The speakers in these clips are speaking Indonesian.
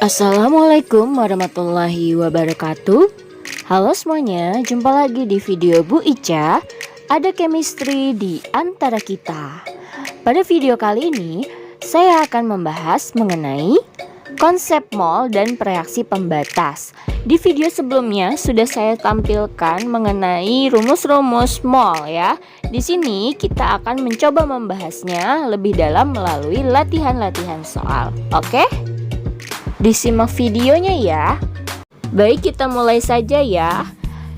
Assalamualaikum warahmatullahi wabarakatuh. Halo semuanya, jumpa lagi di video Bu Ica. Ada chemistry di antara kita. Pada video kali ini, saya akan membahas mengenai konsep mol dan reaksi pembatas. Di video sebelumnya sudah saya tampilkan mengenai rumus-rumus mol ya. Di sini kita akan mencoba membahasnya lebih dalam melalui latihan-latihan soal. Oke? Disimak videonya ya. Baik, kita mulai saja ya.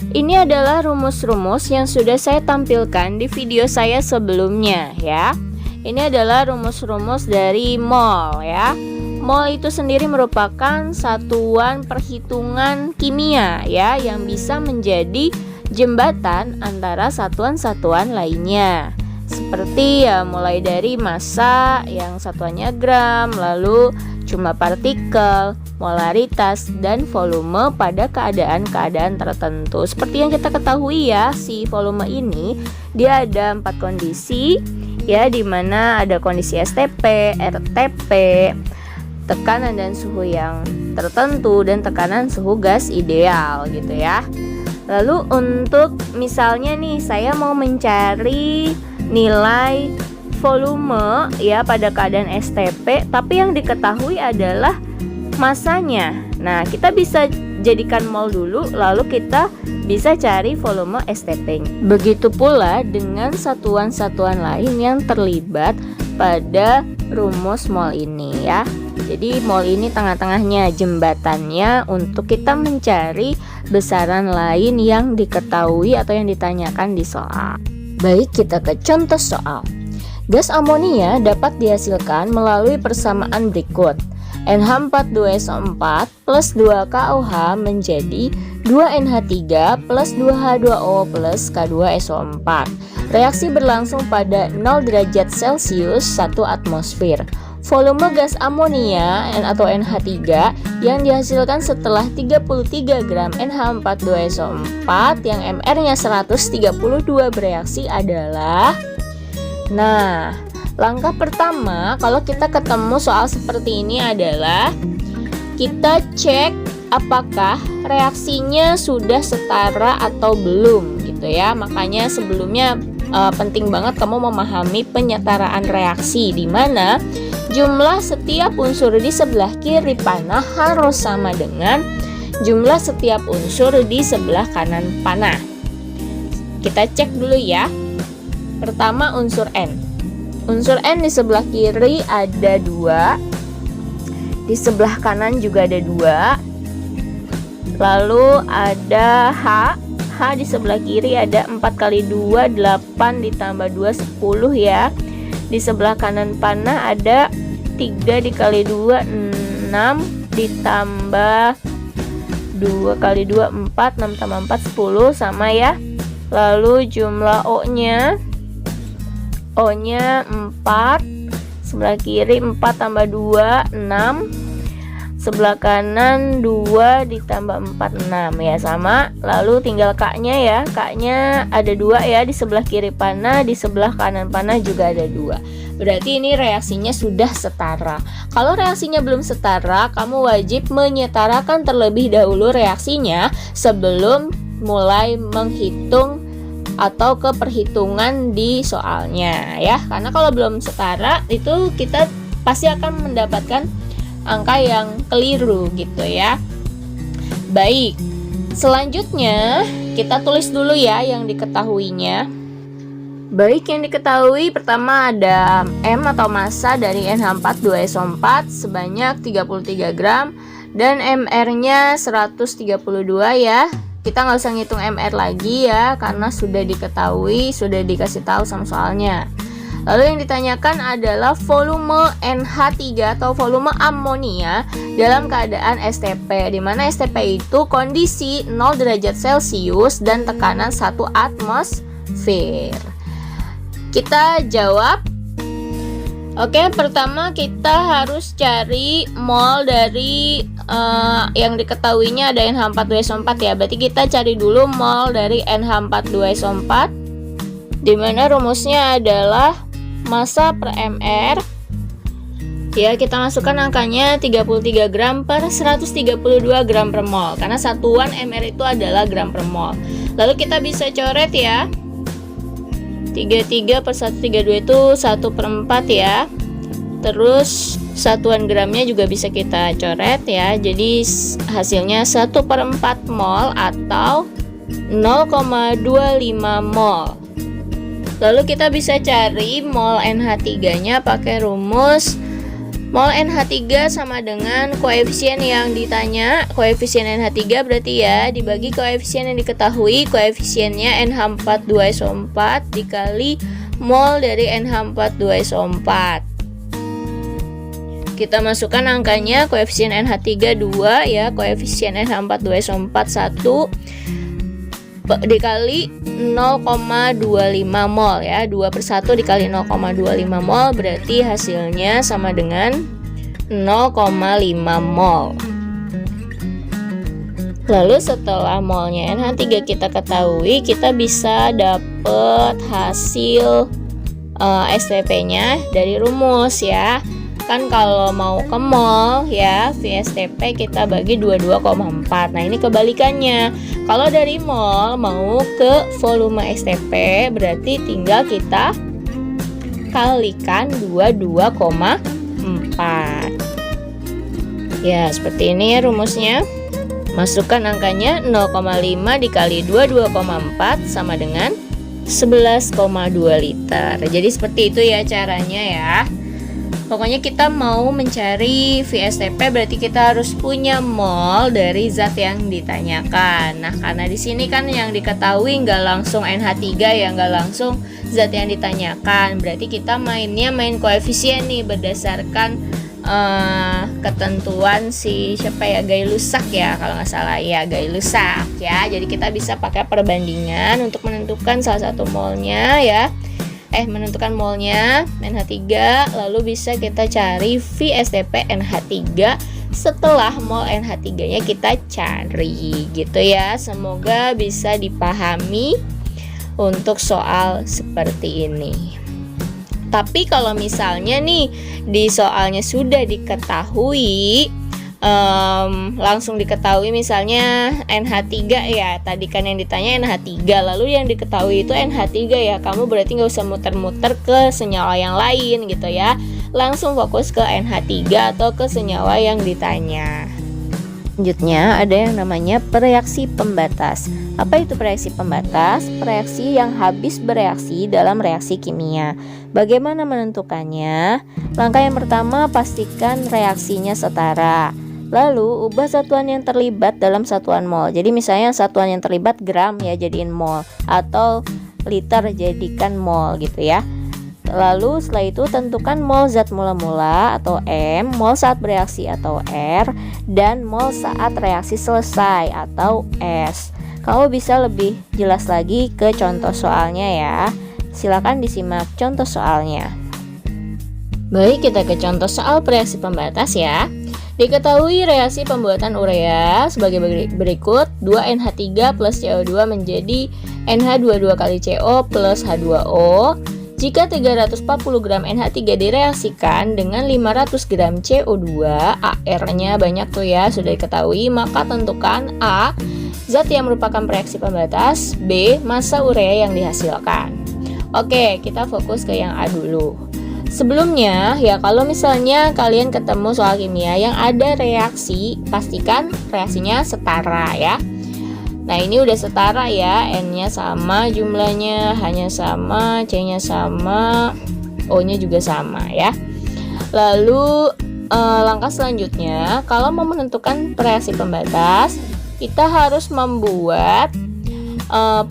Ini adalah rumus-rumus yang sudah saya tampilkan di video saya sebelumnya ya. Ini adalah rumus-rumus dari mol ya. Mol itu sendiri merupakan satuan perhitungan kimia ya, yang bisa menjadi jembatan antara satuan-satuan lainnya. Seperti ya, mulai dari massa yang satuannya gram, lalu jumlah partikel, molaritas, dan volume pada keadaan-keadaan tertentu. Seperti yang kita ketahui ya, si volume ini dia ada 4 kondisi ya, dimana ada kondisi STP, RTP, tekanan dan suhu yang tertentu, dan tekanan suhu gas ideal gitu ya. Lalu untuk misalnya nih, saya mau mencari nilai volume ya pada keadaan STP, tapi yang diketahui adalah masanya. Nah, kita bisa jadikan mol dulu, lalu kita bisa cari volume STP. Begitu pula dengan satuan-satuan lain yang terlibat pada rumus mol ini ya. Jadi mol ini tengah-tengahnya, jembatannya untuk kita mencari besaran lain yang diketahui atau yang ditanyakan di soal. Baik, kita ke contoh soal. Gas amonia dapat dihasilkan melalui persamaan berikut. NH42SO4 plus 2KOH menjadi 2NH3 plus 2H2O plus K2SO4. Reaksi berlangsung pada 0 derajat Celcius 1 atmosfer. Volume gas amonia atau NH3 yang dihasilkan setelah 33 gram NH42SO4 yang MR-nya 132 bereaksi adalah. Nah, langkah pertama kalau kita ketemu soal seperti ini adalah kita cek apakah reaksinya sudah setara atau belum gitu ya. Makanya sebelumnya penting banget kamu memahami penyetaraan reaksi, di mana jumlah setiap unsur di sebelah kiri panah harus sama dengan jumlah setiap unsur di sebelah kanan panah. Kita cek dulu ya. Pertama, unsur N. Unsur N di sebelah kiri ada 2, di sebelah kanan juga ada 2. Lalu ada H. H di sebelah kiri ada 4 kali 2, 8 ditambah 2, 10 ya. Di sebelah kanan panah ada 3 dikali 2, 6 ditambah 2 kali 2, 4, 6 tambah 4, 10 sama ya. Lalu jumlah O-nya 4, sebelah kiri 4 tambah 2, 6, sebelah kanan 2 ditambah 4, 6 ya, sama. Lalu tinggal K-nya ya, K-nya ada 2 ya, di sebelah kiri panah, di sebelah kanan panah juga ada 2. Berarti ini reaksinya sudah setara. Kalau reaksinya belum setara, kamu wajib menyetarakan terlebih dahulu reaksinya sebelum mulai menghitung atau ke perhitungan di soalnya ya. Karena kalau belum setara itu kita pasti akan mendapatkan angka yang keliru gitu ya. Baik, selanjutnya kita tulis dulu ya yang diketahuinya. Baik, yang diketahui pertama ada M atau massa dari NH42SO4 sebanyak 33 gram dan MR-nya 132 ya. Kita nggak usah ngitung MR lagi ya, karena sudah diketahui, sudah dikasih tahu sama soalnya. Lalu yang ditanyakan adalah volume NH3 atau volume amonia dalam keadaan STP, di mana STP itu kondisi 0 derajat Celcius dan tekanan 1 atmosfer. Kita jawab. Oke, pertama kita harus cari mol dari yang diketahuinya ada NH42SO4 ya. Berarti kita cari dulu mol dari NH42SO4, dimana rumusnya adalah massa per MR Ya, kita masukkan angkanya 33 gram per 132 gram per mol, karena satuan mR itu adalah gram per mol. Lalu kita bisa coret ya, 33 per 132 itu 1/4 ya. Terus satuan gramnya juga bisa kita coret ya. Jadi hasilnya 1/4 mol atau 0,25 mol. Lalu kita bisa cari mol NH3 nya pakai rumus mol NH3 sama dengan koefisien yang ditanya. Koefisien NH3 berarti ya dibagi koefisien yang diketahui. Koefisiennya NH4 2SO4 dikali mol dari NH4 2SO4. Kita masukkan angkanya. Koefisien NH3 2 ya, koefisien NH4 2SO4 1 dikali 0,25 mol ya. 2/1 dikali 0,25 mol berarti hasilnya sama dengan 0,5 mol. Lalu setelah molnya NH3 kita ketahui, kita bisa dapat hasil STP-nya dari rumus ya. Kan kalau mau ke mol ya, VSTP kita bagi 22,4. Nah, ini kebalikannya. Kalau dari mol mau ke volume STP berarti tinggal kita kalikan 22,4. Ya, seperti ini ya rumusnya. Masukkan angkanya 0,5 dikali 22,4 sama dengan 11,2 liter. Jadi seperti itu ya caranya ya. Pokoknya kita mau mencari VSTP berarti kita harus punya mol dari zat yang ditanyakan. Nah, karena di sini kan yang diketahui nggak langsung NH3 ya, nggak langsung zat yang ditanyakan. Berarti kita main koefisien nih berdasarkan ketentuan siapa ya, Gay-Lussac ya kalau nggak salah ya, Gay-Lussac ya. Jadi kita bisa pakai perbandingan untuk menentukan salah satu molnya ya. Menentukan molnya NH3, lalu bisa kita cari VSTP NH3 setelah mol NH3 nya kita cari gitu ya. Semoga bisa dipahami untuk soal seperti ini. Tapi kalau misalnya nih di soalnya sudah diketahui, langsung diketahui misalnya NH3 ya, tadi kan yang ditanya NH3, lalu yang diketahui itu NH3 ya, kamu berarti nggak usah muter-muter ke senyawa yang lain gitu ya, langsung fokus ke NH3 atau ke senyawa yang ditanya. Selanjutnya ada yang namanya bereaksi pembatas. Apa itu bereaksi pembatas? Reaksi yang habis bereaksi dalam reaksi kimia. Bagaimana menentukannya? Langkah yang pertama, pastikan reaksinya setara. Lalu ubah satuan yang terlibat dalam satuan mol. Jadi misalnya satuan yang terlibat gram ya jadiin mol, atau liter jadikan mol gitu ya. Lalu setelah itu tentukan mol zat mula-mula atau M, mol saat bereaksi atau R, dan mol saat reaksi selesai atau S. Kamu bisa lebih jelas lagi ke contoh soalnya ya. Silakan disimak contoh soalnya. Baik, kita ke contoh soal bereaksi pembatas ya. Diketahui reaksi pembuatan urea sebagai berikut. 2NH3 plus CO2 menjadi NH22 kali CO plus H2O. Jika 340 gram NH3 direaksikan dengan 500 gram CO2, AR-nya banyak tuh ya, sudah diketahui, maka tentukan A, zat yang merupakan reaksi pembatas, B, massa urea yang dihasilkan. Oke, kita fokus ke yang A dulu. Sebelumnya ya, kalau misalnya kalian ketemu soal kimia yang ada reaksi, pastikan reaksinya setara ya. Nah, ini udah setara ya, N-nya sama jumlahnya, H-nya sama, C-nya sama, O-nya juga sama ya. Lalu langkah selanjutnya, kalau mau menentukan reaksi pembatas, kita harus membuat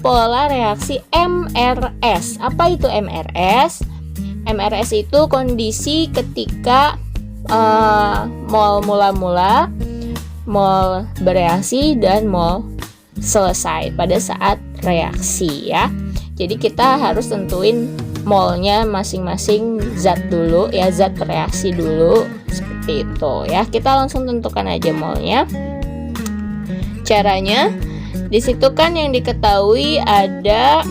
pola reaksi MRS. Apa itu MRS? MRS itu kondisi ketika mol mula-mula, mol bereaksi, dan mol selesai pada saat reaksi ya. Jadi kita harus tentuin molnya masing-masing zat dulu ya, zat bereaksi dulu seperti itu ya. Kita langsung tentukan aja molnya. Caranya di situ kan yang diketahui ada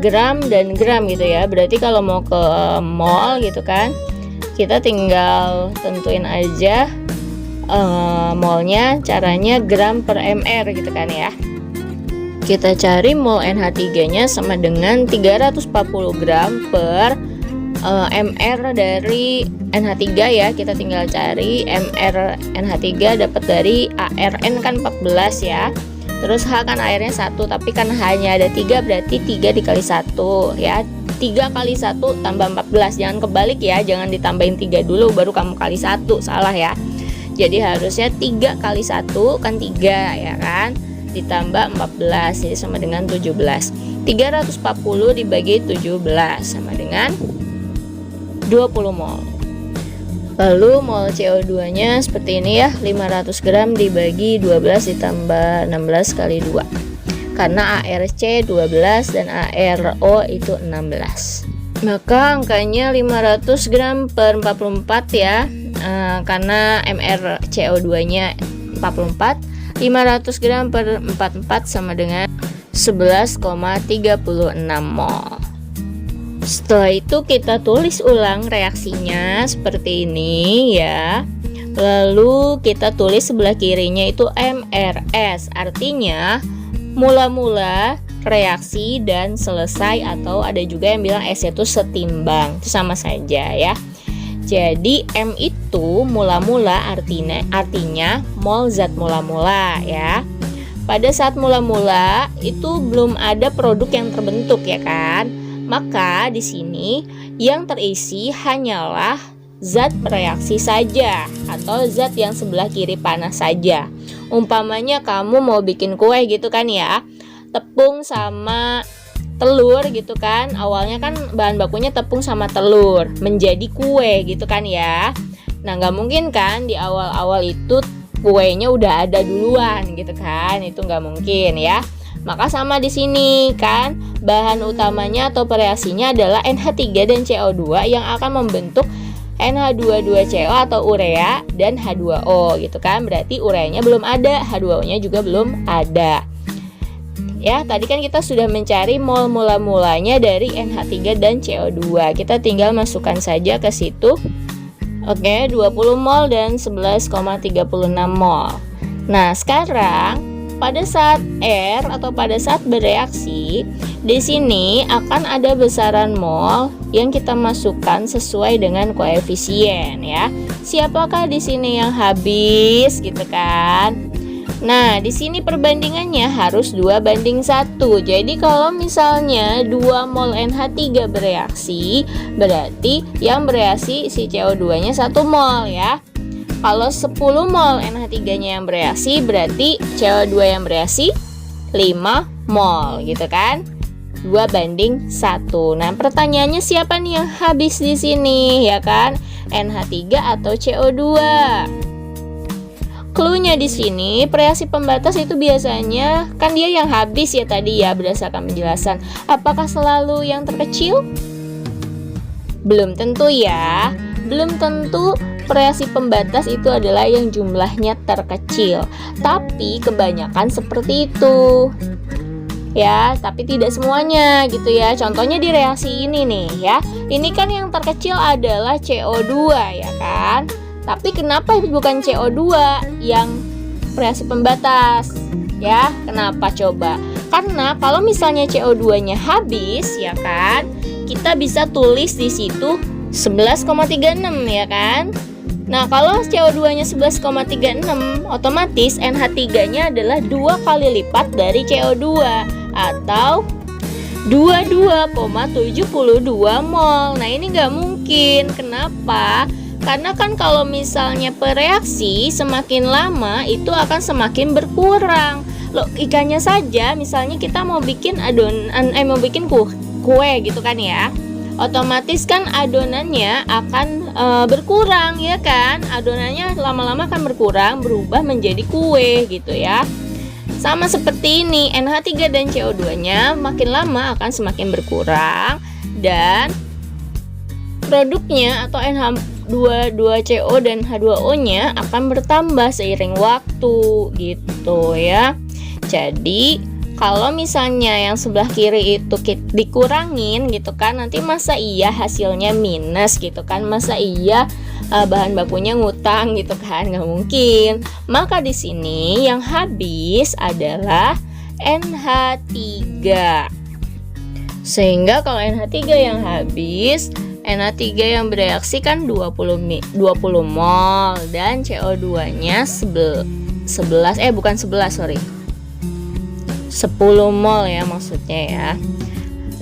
gram dan gram gitu ya. Berarti kalau mau ke mol gitu kan, Kita tinggal tentuin aja molnya, caranya gram per mr gitu kan ya. Kita cari mol NH3 nya sama dengan 340 gram per mr dari NH3 ya. Kita tinggal cari mr NH3 dapat dari ARN kan 14 ya. Terus H kan airnya 1, tapi kan hanya ada 3, berarti 3 dikali 1 ya. 3 kali 1 tambah 14. Jangan kebalik ya, jangan ditambahin 3 dulu baru kamu kali 1, salah ya. Jadi harusnya 3 kali 1 kan 3 ya kan, ditambah 14, jadi sama dengan 17. 340 dibagi 17 sama dengan 20 mol. Lalu mol CO2 nya seperti ini ya, 500 gram dibagi 12 ditambah 16 kali 2, karena ARC 12 dan ARO itu 16. Maka angkanya 500 gram per 44 ya, karena mr CO2 nya 44. 500 gram per 44 sama dengan 11,36 mol. Setelah itu kita tulis ulang reaksinya seperti ini ya. Lalu kita tulis sebelah kirinya itu MRS, artinya mula-mula, reaksi, dan selesai, atau ada juga yang bilang S itu setimbang. Itu sama saja ya. Jadi M itu mula-mula, artinya mol zat mula-mula ya. Pada saat mula-mula itu belum ada produk yang terbentuk ya kan. Maka di sini yang terisi hanyalah zat bereaksi saja atau zat yang sebelah kiri panas saja. Umpamanya kamu mau bikin kue gitu kan ya, tepung sama telur gitu kan. Awalnya kan bahan bakunya tepung sama telur menjadi kue gitu kan ya. Nah nggak mungkin kan di awal-awal itu kuenya udah ada duluan gitu kan, itu nggak mungkin ya. Maka sama di sini kan, bahan utamanya atau reaksinya adalah NH3 dan CO2 yang akan membentuk NH22CO atau urea dan H2O gitu kan. Berarti ureanya belum ada, H2O-nya juga belum ada. Ya, tadi kan kita sudah mencari mol mula-mulanya dari NH3 dan CO2. Kita tinggal masukkan saja ke situ. Oke, 20 mol dan 11,36 mol. Nah, sekarang pada saat R atau pada saat bereaksi, di sini akan ada besaran mol yang kita masukkan sesuai dengan koefisien ya. Siapakah di sini yang habis gitu kan? Nah, di sini perbandingannya harus 2:1. Jadi kalau misalnya 2 mol NH3 bereaksi, berarti yang bereaksi si CO2-nya 1 mol ya. Kalau 10 mol NH3-nya yang bereaksi, berarti CO2 yang bereaksi 5 mol gitu kan. 2:1. Nah, pertanyaannya siapa nih yang habis di sini ya kan? NH3 atau CO2? Cluenya di sini, reaksi pembatas itu biasanya kan dia yang habis ya tadi ya, berdasarkan penjelasan. Apakah selalu yang terkecil? Belum tentu ya. Belum tentu reaksi pembatas itu adalah yang jumlahnya terkecil. Tapi kebanyakan seperti itu. Ya, tapi tidak semuanya gitu ya. Contohnya di reaksi ini nih ya. Ini kan yang terkecil adalah CO2 ya kan. Tapi kenapa bukan CO2 yang reaksi pembatas? Ya, kenapa coba? Karena kalau misalnya CO2-nya habis ya kan, kita bisa tulis di situ 11,36 ya kan. Nah, kalau CO2-nya 11,36, otomatis NH3-nya adalah 2 kali lipat dari CO2 atau 22,72 mol. Nah, ini nggak mungkin. Kenapa? Karena kan kalau misalnya bereaksi semakin lama itu akan semakin berkurang. Logikanya saja, misalnya kita mau bikin mau bikin kue gitu kan ya. Otomatis kan adonannya akan berkurang ya kan. Adonannya lama-lama akan berkurang, berubah menjadi kue gitu ya. Sama seperti ini, NH3 dan CO2-nya makin lama akan semakin berkurang dan produknya atau NH22CO dan H2O-nya akan bertambah seiring waktu gitu ya. Jadi Kalau misalnya yang sebelah kiri itu dikurangin gitu kan, nanti masa iya hasilnya minus gitu kan, masa iya bahan bakunya ngutang gitu kan, nggak mungkin. Maka di sini yang habis adalah NH3. Sehingga kalau NH3 yang habis, NH3 yang bereaksi kan 20 mol dan CO2-nya 10 mol ya maksudnya ya.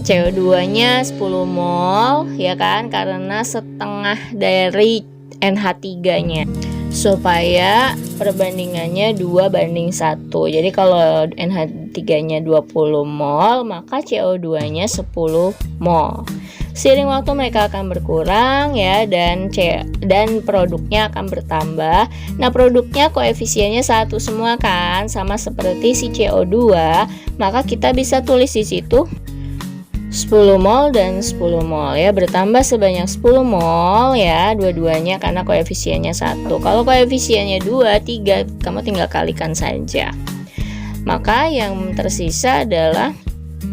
CO2-nya 10 mol ya kan, karena setengah dari NH3-nya. Supaya perbandingannya 2:1. Jadi kalau NH3-nya 20 mol, maka CO2-nya 10 mol. Seiring waktu mereka akan berkurang ya, dan produknya akan bertambah. Nah, produknya koefisiennya 1 semua kan, sama seperti si CO2, maka kita bisa tulis di situ 10 mol dan 10 mol ya, bertambah sebanyak 10 mol ya, dua-duanya karena koefisiennya 1. Kalau koefisiennya 2, 3, kamu tinggal kalikan saja. Maka yang tersisa adalah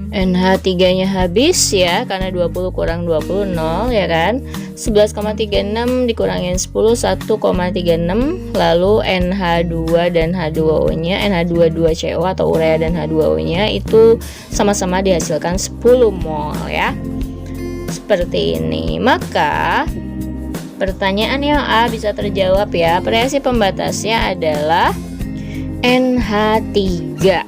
NH3-nya habis ya, karena 20 kurang 20, 0 ya kan. 11,36 dikurangin 10, 1,36. Lalu NH2 dan H2O-nya, NH22CO atau urea dan H2O-nya itu sama-sama dihasilkan 10 mol ya. Seperti ini. Maka pertanyaan yang A bisa terjawab ya. Reaksi pembatasnya adalah NH3.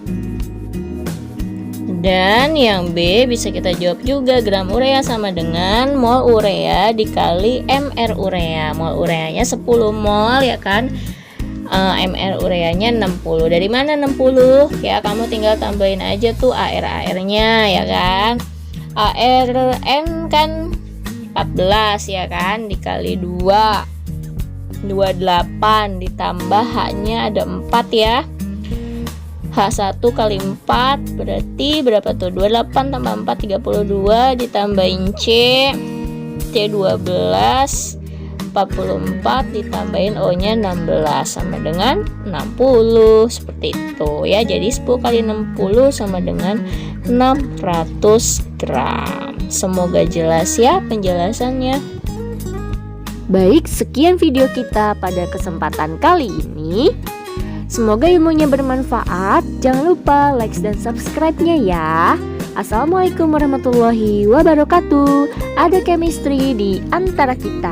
Dan yang B bisa kita jawab juga, gram urea sama dengan mol urea dikali mR urea. Mol ureanya 10 mol ya kan, mR ureanya 60. Dari mana 60? Ya kamu tinggal tambahin aja tuh AR-nya ya kan. ARN kan 14 ya kan, dikali 2, 28, ditambah H-nya ada 4 ya. H1 kali 4 berarti berapa tuh? 28 tambah 4, 32, ditambahin C12, 44, ditambahin O-nya 16 sama dengan 60. Seperti itu ya. Jadi 10 kali 60 sama dengan 600 gram. Semoga jelas ya penjelasannya. Baik, sekian video kita pada kesempatan kali ini. Semoga ilmunya bermanfaat. Jangan lupa like dan subscribe-nya ya. Assalamualaikum warahmatullahi wabarakatuh. Ada chemistry di antara kita.